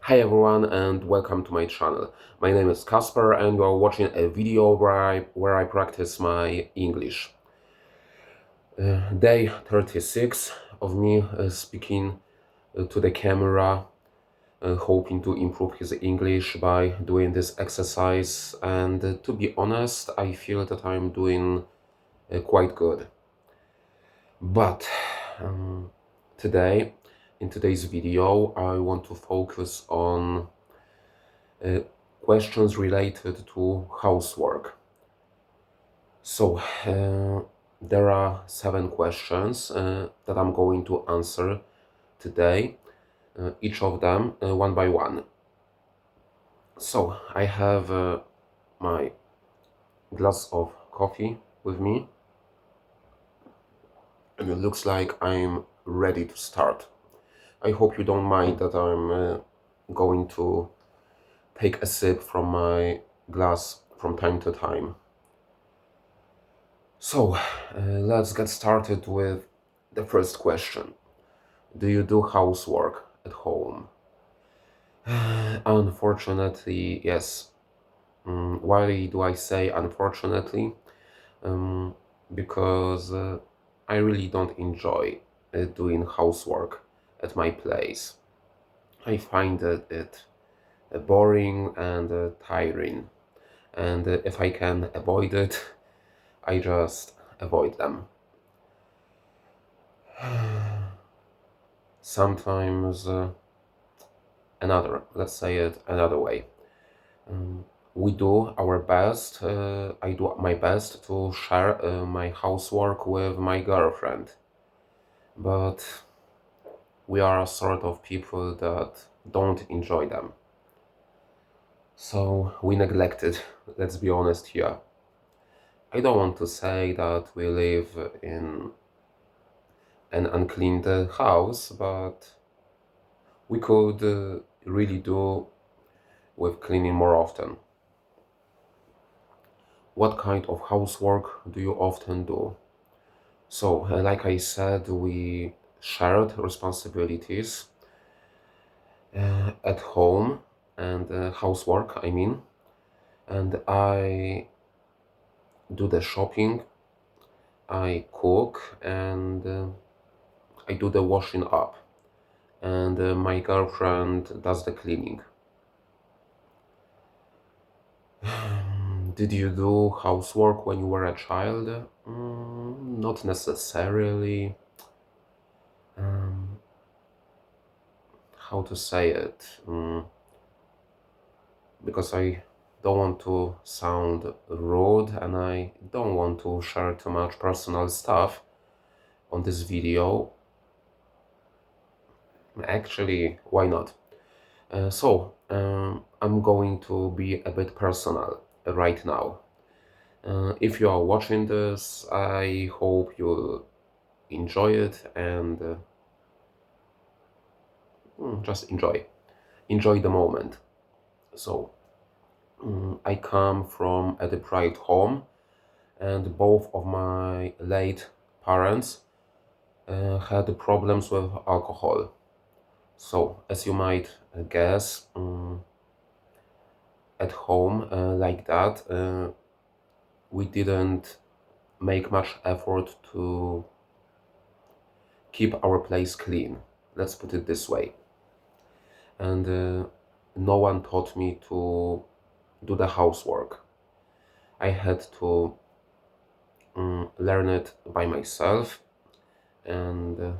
Hi everyone and welcome to my channel. My name is Kasper and you are watching a video where I practice my English. Day 36 of me speaking to the camera, hoping to improve his English by doing this exercise, and to be honest, I feel that I'm doing quite good. But um, today, in today's video, I want to focus on uh, questions related to housework. So, there are 7 questions that I'm going to answer today, each of them one by one. So, I have my glass of coffee with me, and it looks like I'm ready to start. I hope you don't mind that I'm going to take a sip from my glass from time to time. So, let's get started with the first question. Do you do housework at home? Unfortunately, yes. Why do I say unfortunately? Um, because I really don't enjoy doing housework at my place. I find it boring and tiring. And if I can avoid it, I just avoid them. Sometimes let's say it another way. Um, we do our best, I do my best to share my housework with my girlfriend, but we are a sort of people that don't enjoy them. So we neglect it, let's be honest here. I don't want to say that we live in an uncleaned house, but we could really do with cleaning more often. What kind of housework do you often do? So, like I said, we shared responsibilities at home and housework, I mean, and I do the shopping, I cook, and I do the washing up, and my girlfriend does the cleaning. Did you do housework when you were a child? Not necessarily. Um, how to say it? Because I don't want to sound rude and I don't want to share too much personal stuff on this video. Actually, why not? I'm going to be a bit personal right now. If you are watching this, I hope you enjoy it and just enjoy the moment. So, I come from a deprived home, and both of my late parents had problems with alcohol. So, as you might guess, at home like that, we didn't make much effort to keep our place clean. Let's put it this way. And no one taught me to do the housework. I had to learn it by myself and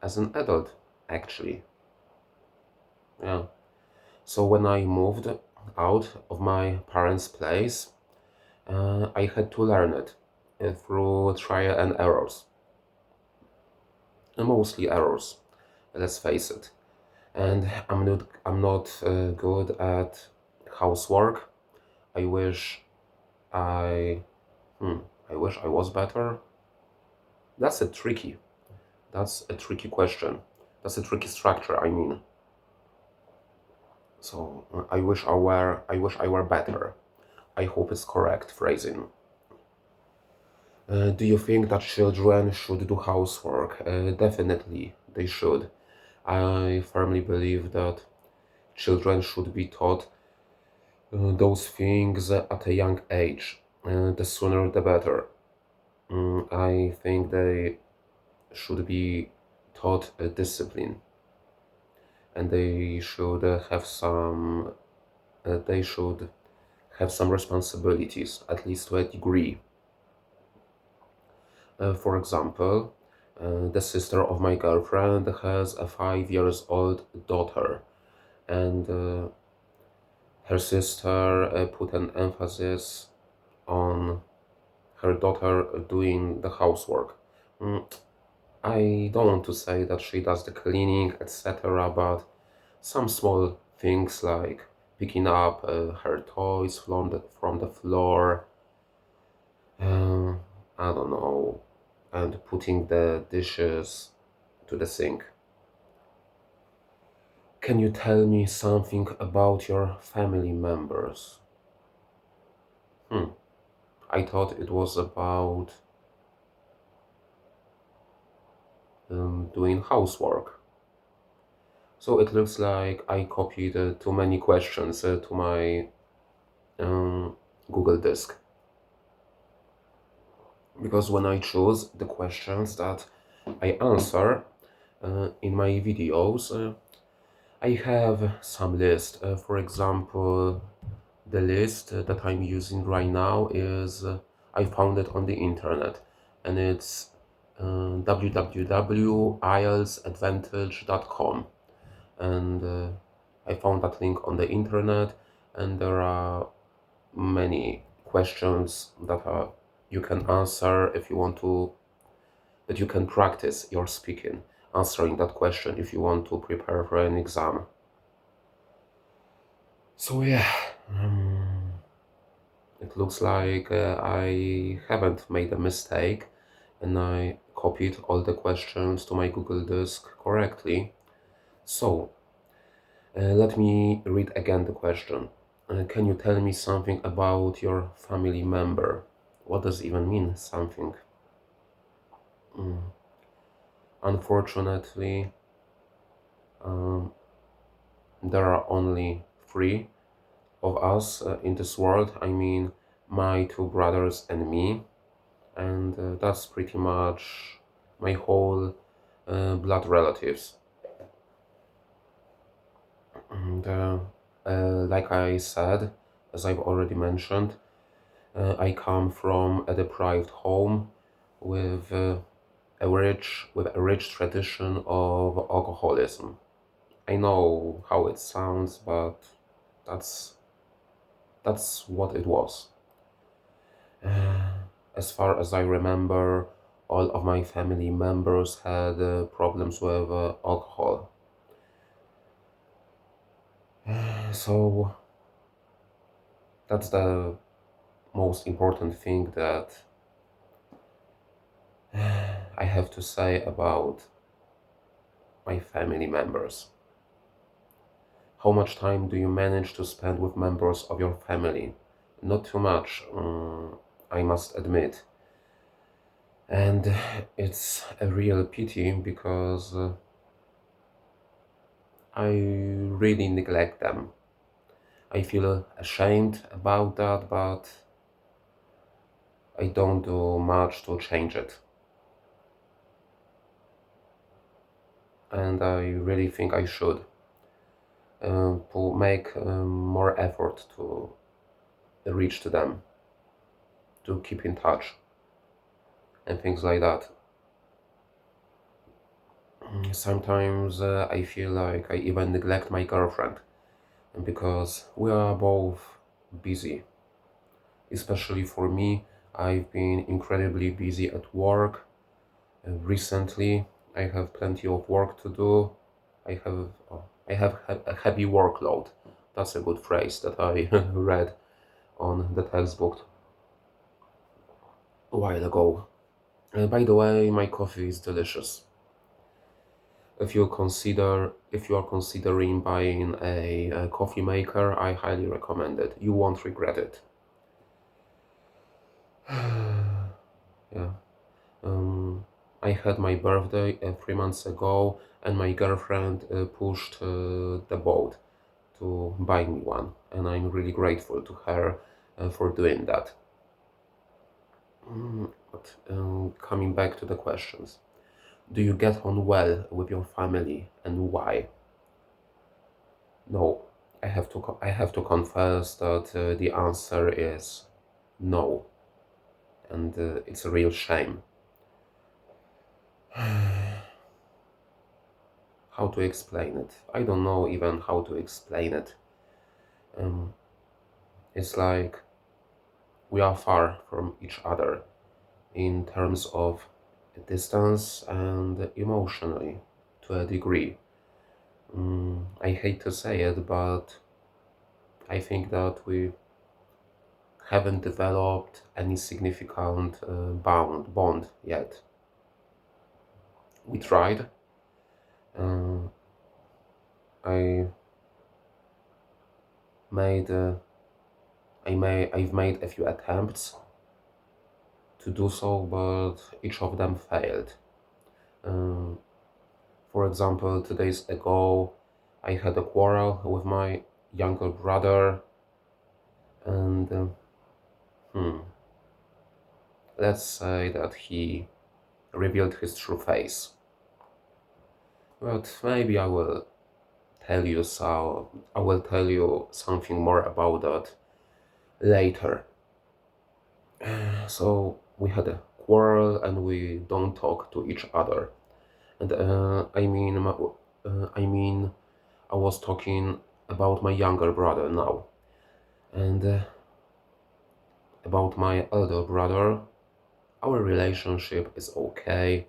as an adult, actually. Yeah. So when I moved out of my parents' place, I had to learn it through trial and errors. Mostly errors, let's face it. And I'm not good at housework. I wish I I wish I was better. That's a tricky. That's a tricky question. That's a tricky structure, I mean. So I wish I were better. I hope it's correct phrasing. Do you think that children should do housework? Definitely, they should. I firmly believe that children should be taught those things at a young age. The sooner the better. I think they should be taught discipline, and they should have some responsibilities, at least to a degree. For example, the sister of my girlfriend has a 5 years old daughter, and her sister put an emphasis on her daughter doing the housework. Mm, I don't want to say that she does the cleaning, etc., but some small things like picking up her toys from the floor, uh, I don't know, and putting the dishes to the sink. Can you tell me something about your family members? Hmm, I thought it was about doing housework. So it looks like I copied too many questions to my um, Google Disk. Because when I choose the questions that I answer in my videos, I have some list. For example, the list that I'm using right now is I found it on the internet, and it's www.ieltsadvantage.com, and I found that link on the internet, and there are many questions you can answer if you want to, that you can practice your speaking answering that question if you want to prepare for an exam. So yeah, it looks like I haven't made a mistake, and I copied all the questions to my Google Disk correctly. So let me read again the question. Can you tell me something about your family member? What does even mean something? Unfortunately, um, there are only three of us in this world. I mean, my two brothers and me, and that's pretty much my whole blood relatives. And like I said, as I've already mentioned, I come from a deprived home with a rich tradition of alcoholism. I know how it sounds, but that's that's what it was. As far as I remember, all of my family members had problems with alcohol. So that's the most important thing that I have to say about my family members. How much time do you manage to spend with members of your family? Not too much, I must admit. And it's a real pity because I really neglect them. I feel ashamed about that, but I don't do much to change it. And I really think I should to make more effort to reach to them, to keep in touch, and things like that. Sometimes I feel like I even neglect my girlfriend because we are both busy. Especially for me, I've been incredibly busy at work. Recently, I have plenty of work to do. I have a heavy workload. That's a good phrase that I read on the textbook a while ago. By the way, my coffee is delicious. If you are considering buying a coffee maker, I highly recommend it. You won't regret it. Yeah. I had my birthday 3 months ago, and my girlfriend pushed the boat to buy me one, and I'm really grateful to her for doing that. But coming back to the questions, do you get on well with your family and why? No, I have to confess that the answer is no, and it's a real shame. How to explain it? I don't know even how to explain it. Um, it's like we are far from each other in terms of distance and emotionally to a degree. I hate to say it, but I think that we haven't developed any significant bond yet. We tried. Uh, I made I've made a few attempts to do so, but each of them failed. Uh, for example, 2 days ago, I had a quarrel with my younger brother, and let's say that he revealed his true face. But maybe I will tell you something more about that later. So we had a quarrel and we don't talk to each other. And I mean, I was talking about my younger brother now, and about my elder brother. Our relationship is okay.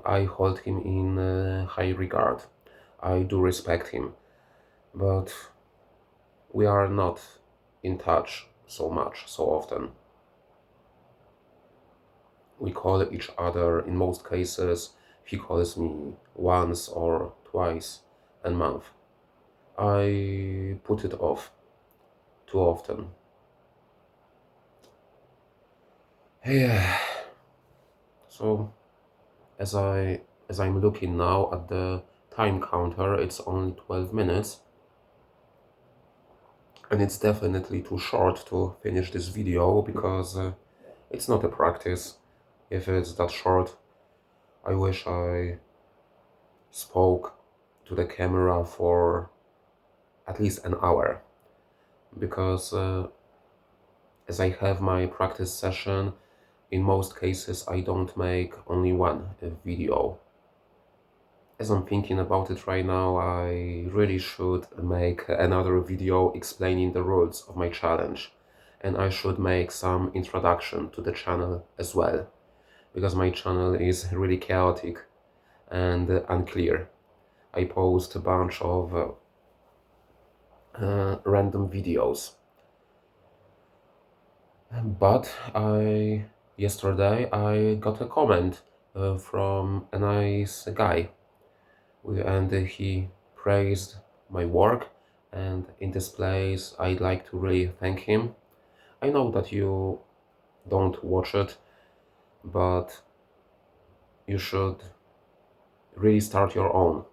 I hold him in high regard. I do respect him, but we are not in touch so much, so often. We call each other in most cases. He calls me once or twice a month. I put it off too often. Yeah. So as I'm looking now at the time counter, it's only 12 minutes, and it's definitely too short to finish this video because it's not a practice. If it's that short, I wish I spoke to the camera for at least an hour, because as I have my practice session, in most cases I don't make only one video. As I'm thinking about it right now, I really should make another video explaining the rules of my challenge, and I should make some introduction to the channel as well, because my channel is really chaotic and unclear. I post a bunch of random videos. But yesterday I got a comment from a nice guy, and he praised my work. And in this place, I'd like to really thank him. I know that you don't watch it, but you should really start your own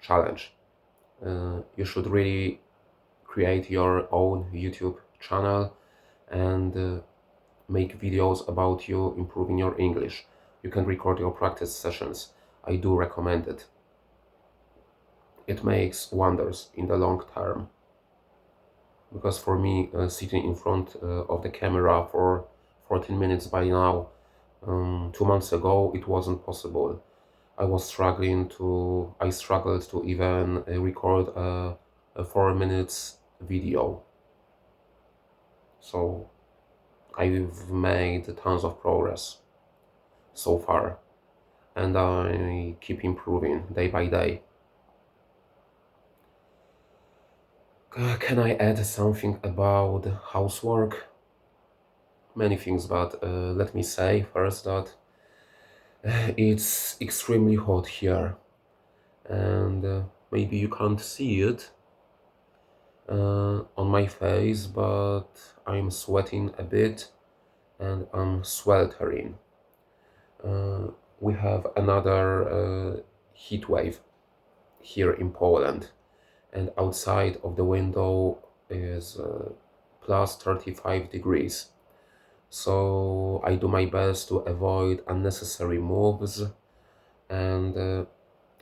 challenge. You should really create your own YouTube channel and make videos about you improving your English. You can record your practice sessions. I do recommend it. It makes wonders in the long term. Because for me, sitting in front of the camera for 14 minutes by now, 2 months ago, it wasn't possible. I struggled to even record a 4 minutes video. So I've made tons of progress so far, and I keep improving day by day. Can I add something about housework? Many things, but let me say first that it's extremely hot here, and maybe you can't see it on my face, but I'm sweating a bit and I'm sweltering. We have another heat wave here in Poland, and outside of the window is plus 35 degrees. So I do my best to avoid unnecessary moves, and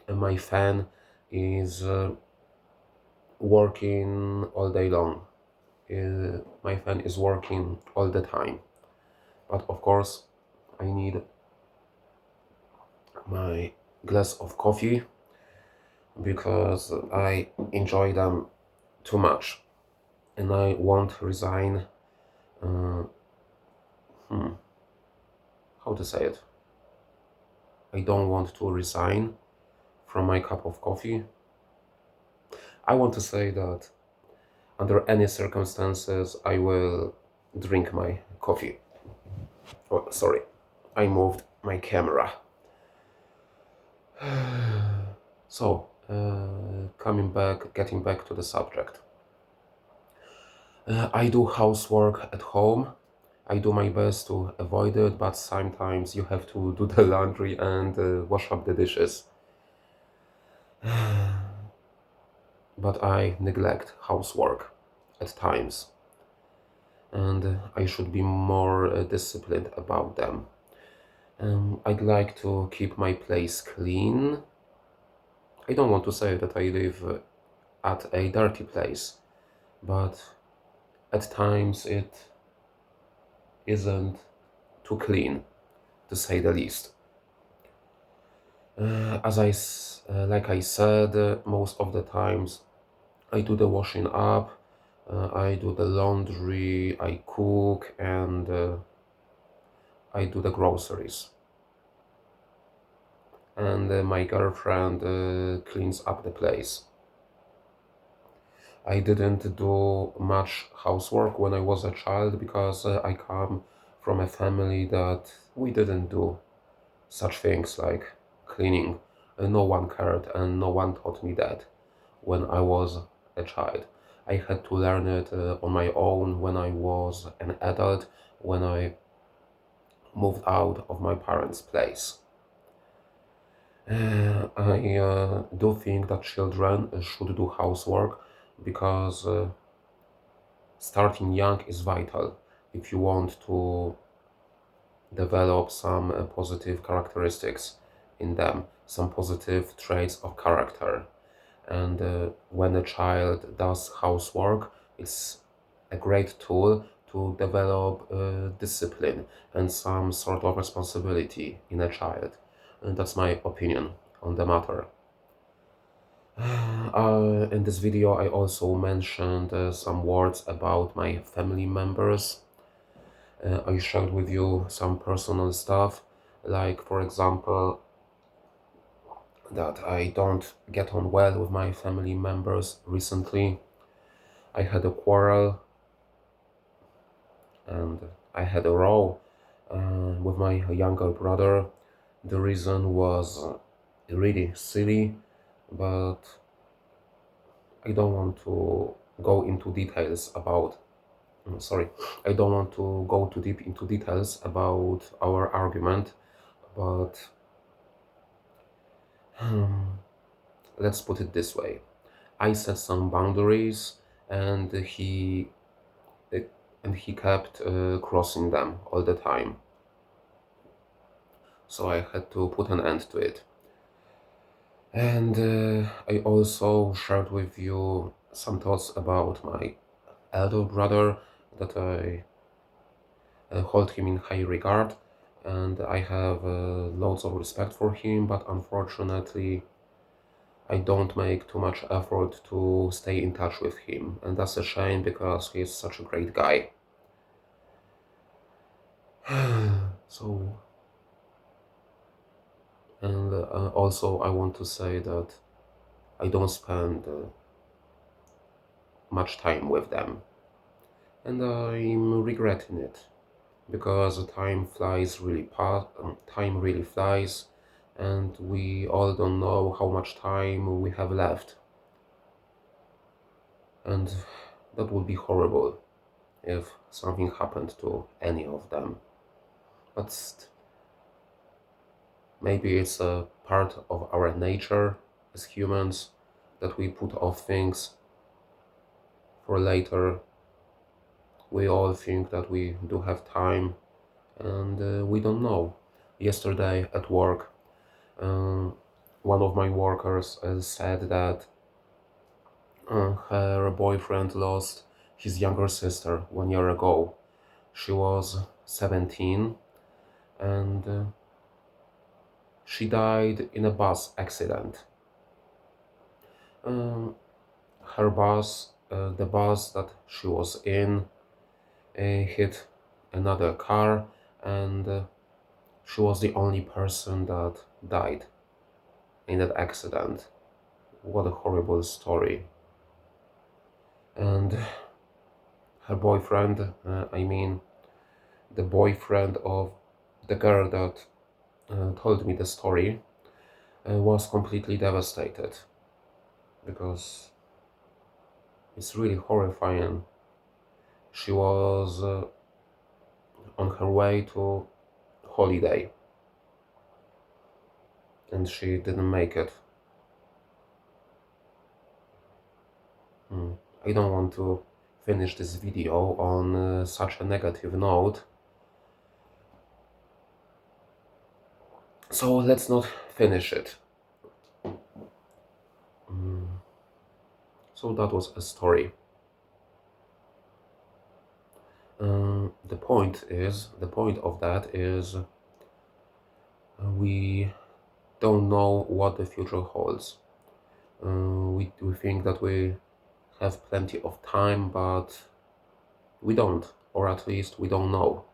my fan is working all day long. My fan is working all the time. But of course, I need my glass of coffee because I enjoy them too much, and I won't resign. Uh, hmm, how to say it? I don't want to resign from my cup of coffee. I want to say that under any circumstances, I will drink my coffee. Oh, sorry, I moved my camera. So, getting back to the subject. I do housework at home. I do my best to avoid it, but sometimes you have to do the laundry and wash up the dishes. But I neglect housework at times, and I should be more disciplined about them. I'd like to keep my place clean. I don't want to say that I live at a dirty place, but at times it isn't too clean, to say the least. Like I said, most of the times I do the washing up, I do the laundry, I cook, and I do the groceries. And my girlfriend cleans up the place. I didn't do much housework when I was a child because I come from a family that we didn't do such things like cleaning. No one cared and no one taught me that when I was a child. I had to learn it on my own when I was an adult, when I moved out of my parents' place. I do think that children should do housework because starting young is vital if you want to develop some positive characteristics in them, some positive traits of character. And when a child does housework, it's a great tool to develop discipline and some sort of responsibility in a child. And that's my opinion on the matter. In this video, I also mentioned some words about my family members. I shared with you some personal stuff, like, for example, that I don't get on well with my family members recently. I had a quarrel and I had a row with my younger brother. The reason was really silly, but I don't want to go into details about. Sorry, I don't want to go too deep into details about our argument, but let's put it this way. I set some boundaries, and he kept crossing them all the time. So I had to put an end to it. And I also shared with you some thoughts about my elder brother, that I hold him in high regard, and I have loads of respect for him, but unfortunately I don't make too much effort to stay in touch with him, and that's a shame because he's such a great guy. So, and also I want to say that I don't spend much time with them, and I'm regretting it because time really flies, and we all don't know how much time we have left, and that would be horrible if something happened to any of them. But maybe it's a part of our nature as humans that we put off things for later. We all think that we do have time, and we don't know. Yesterday at work, one of my workers said that her boyfriend lost his younger sister 1 year ago. She was 17, and she died in a bus accident. Um, Her bus, the bus that she was in, hit another car, and she was the only person that died in that accident. What a horrible story. And her boyfriend, the boyfriend of the girl that told me the story, was completely devastated, because it's really horrifying. She was on her way to holiday, and she didn't make it. I don't want to finish this video on such a negative note, so let's not finish it. So that was a story. The point of that is, we don't know what the future holds. We think that we have plenty of time, but we don't, or at least we don't know.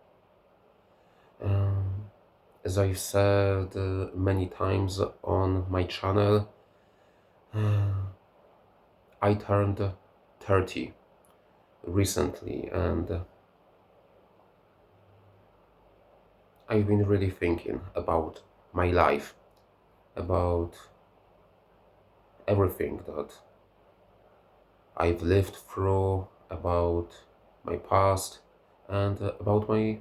As I've said many times on my channel, I turned 30 recently, and I've been really thinking about my life, about everything that I've lived through, about my past, and about my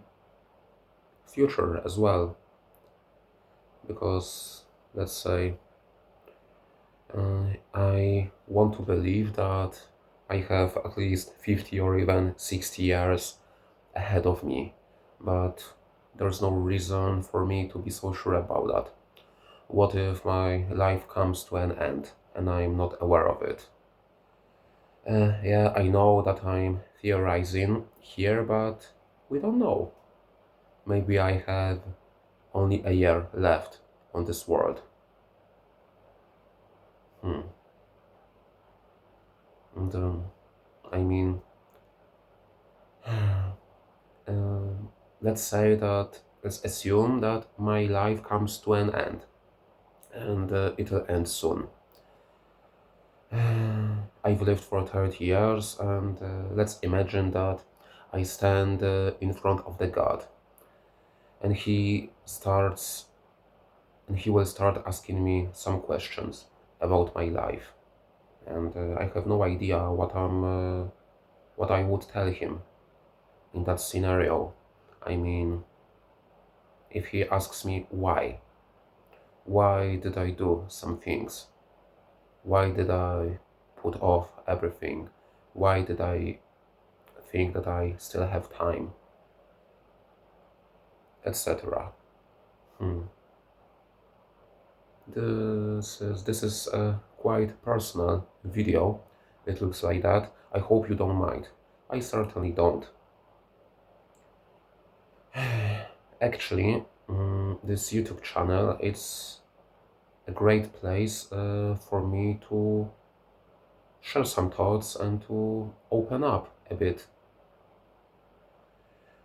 future as well. Because, let's say, I want to believe that I have at least 50 or even 60 years ahead of me, but there's no reason for me to be so sure about that. What if my life comes to an end and I'm not aware of it? Yeah, I know that I'm theorizing here, but we don't know. Maybe I have only a year left on this world. And I mean, let's assume that my life comes to an end, and it'll end soon. I've lived for 30 years, and let's imagine that I stand in front of the God, and he will start asking me some questions about my life, and I have no idea what I would tell him in that scenario. I mean, if he asks me why did I do some things? Why did I put off everything? Why did I think that I still have time? Etc. This is a quite personal video. It looks like that. I hope you don't mind. I certainly don't. Actually, this YouTube channel, it's a great place for me to share some thoughts and to open up a bit.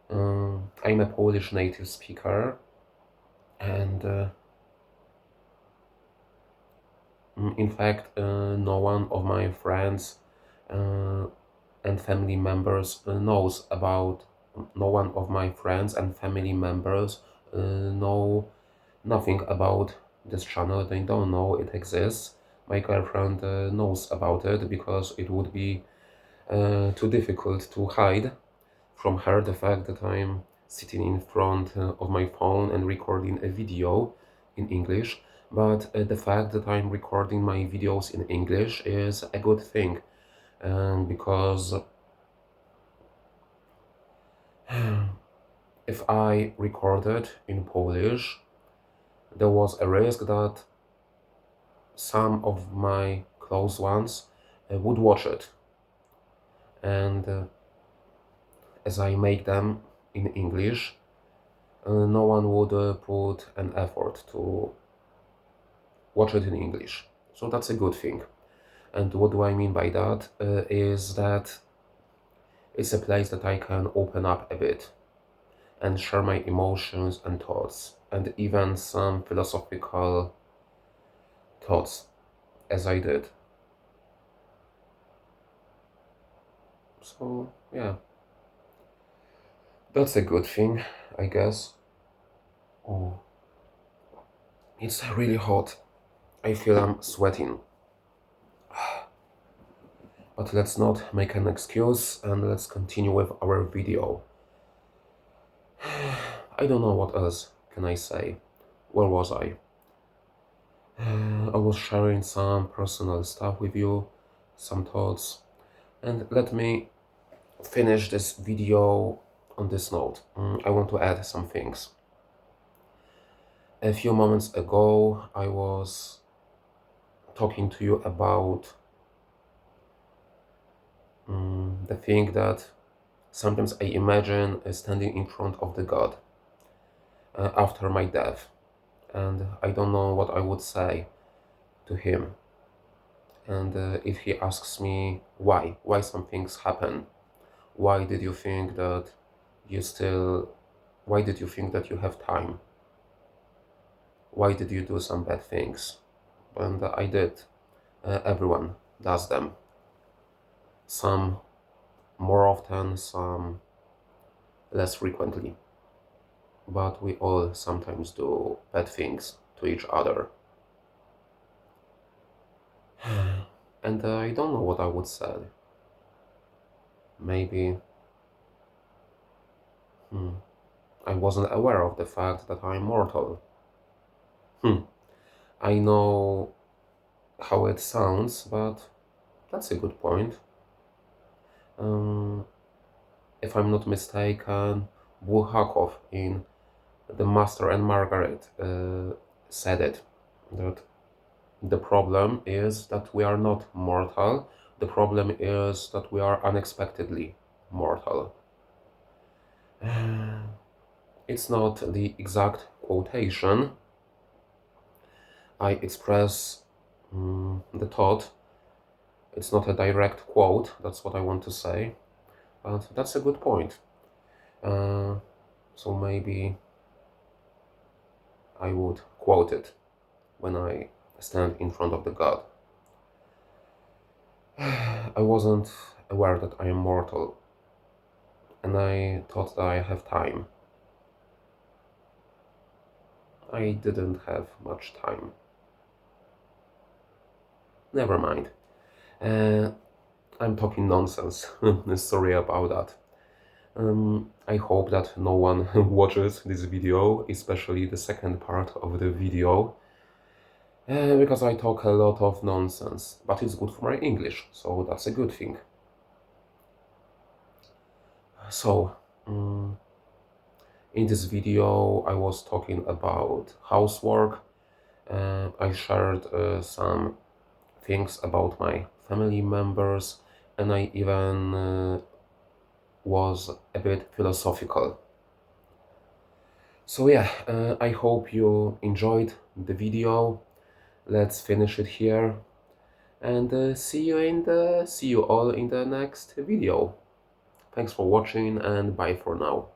I'm a Polish native speaker, and in fact, no one of my friends and family members knows about. No one of my friends and family members know nothing about this channel. They don't know it exists. My girlfriend knows about it because it would be too difficult to hide from her the fact that I'm sitting in front of my phone and recording a video in English. But the fact that I'm recording my videos in English is a good thing, because if I recorded in Polish, there was a risk that some of my close ones would watch it. And as I make them in English, no one would put an effort to watch it in English. So that's a good thing. And what do I mean by that? Is that it's a place that I can open up a bit and share my emotions and thoughts, and even some philosophical thoughts, as I did. So, yeah, that's a good thing, I guess. Oh, it's really hot. I feel I'm sweating. But let's not make an excuse and let's continue with our video. I don't know what else can I say. Where was I? I was sharing some personal stuff with you, some thoughts, and let me finish this video on this note. I want to add some things. A few moments ago, I was talking to you about the thing that sometimes I imagine standing in front of the God after my death, and I don't know what I would say to him. And if he asks me why some things happen, why did you think that you still, why did you think that you have time? Why did you do some bad things? And I did. Everyone does them. Some more often, some less frequently. But we all sometimes do bad things to each other. And I don't know what I would say. Maybe I wasn't aware of the fact that I'm mortal. I know how it sounds, but that's a good point. If I'm not mistaken, Bulhakov in The Master and Margaret said it, that the problem is that we are not mortal, the problem is that we are unexpectedly mortal. It's not the exact quotation. I express the thought. It's not a direct quote, that's what I want to say, but that's a good point. So maybe I would quote it when I stand in front of the God. I wasn't aware that I am mortal, and I thought that I have time. I didn't have much time. Never mind. I'm talking nonsense. Sorry about that. I hope that no one watches this video, especially the second part of the video, because I talk a lot of nonsense, but it's good for my English, so that's a good thing. So, in this video I was talking about housework. I shared some things about my family members, and I even was a bit philosophical. So yeah, I hope you enjoyed the video. Let's finish it here, and see you all in the next video. Thanks for watching, and bye for now.